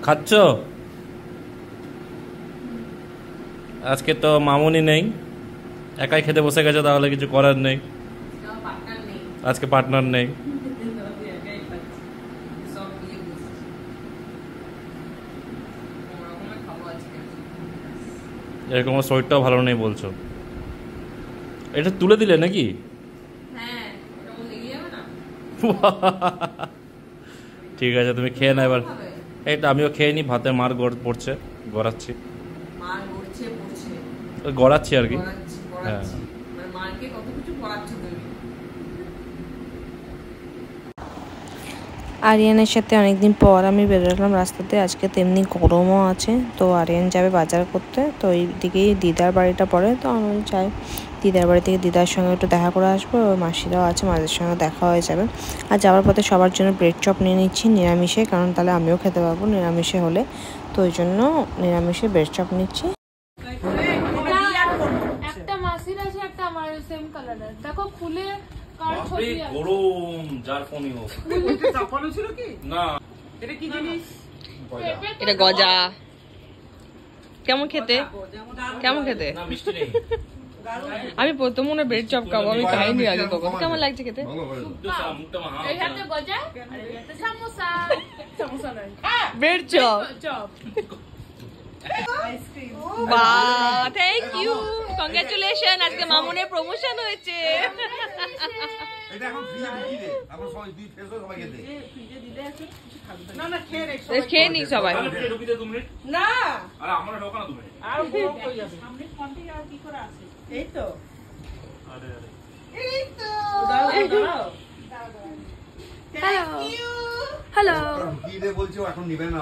খাচ্ছ? আজকে তো মামুনি নেই, একাই খেতে বসে গেছে, তাহলে কিছু করার নেই। আজকে পার্টনার নেই। এরকম আমার শরীরটাও ভালো নেই বলছো, এটা তুলে দিলে নাকি? ঠিক আছে, তুমি খেয়ে না এবার। এইটা আমিও খেয়ে নি, ভাতে মার পড়ছে, গড়াচ্ছি, গড়াচ্ছি আর কি। হ্যাঁ, আরিয়ানের সাথে অনেকদিন পর আমি বেরোলাম রাস্তাতে। আজকে তেমনি গরমও আছে, তো আরিয়ান যাবে বাজার করতে, তো এই দিকেই দিদার বাড়িটা পড়ে, তো আমি চাই দিদার বাড়ি থেকে দিদার সঙ্গে একটু দেখা করে আসবো। মাসিরাও আছে, মাদের সঙ্গে দেখা হয়ে যাবে। আর যাওয়ার পথে সবার জন্য ব্রেড চপ নিয়ে নিচ্ছি নিরামিষে, কারণ তাহলে আমিও খেতে পারবো নিরামিষে হলে, তো ওই জন্য নিরামিষে ব্রেড চপ নিচ্ছি। একটা মাসির আছে, একটা আমার সেম কালারের, দেখো খুলে গরম যার ফোনই হোক। এটা গজা, কেমন খেতে? কেমন খেতে? আমি প্রথম মনে ব্রেড চপ খাবো, আমি খাইনি আগে কখনো। কেমন লাগছে খেতে? Bread chop. বাহ, থ্যাংক ইউ, কংগ্রাচুলেশন, আজকে মামুনের প্রমোশন হয়েছে। এটা এখন ফ্রিজে ঢুকিয়ে দে, তারপর সবাই দুই ফেসও সবাইকে দে। না না, খেয়ে নি সবাই। ঢুকিয়ে দে 2 মিনিট। না আরে আমরা ঢোকা না 2 মিনিট। আর বড় হয়ে যাবে। সামনে ফন্টে আর কি করে আছে? এই তো। আরে আরে এই তো। দাও দাও। হ্যালো হ্যালো ঢুকিয়ে দে বলছো, এখন নিবে না।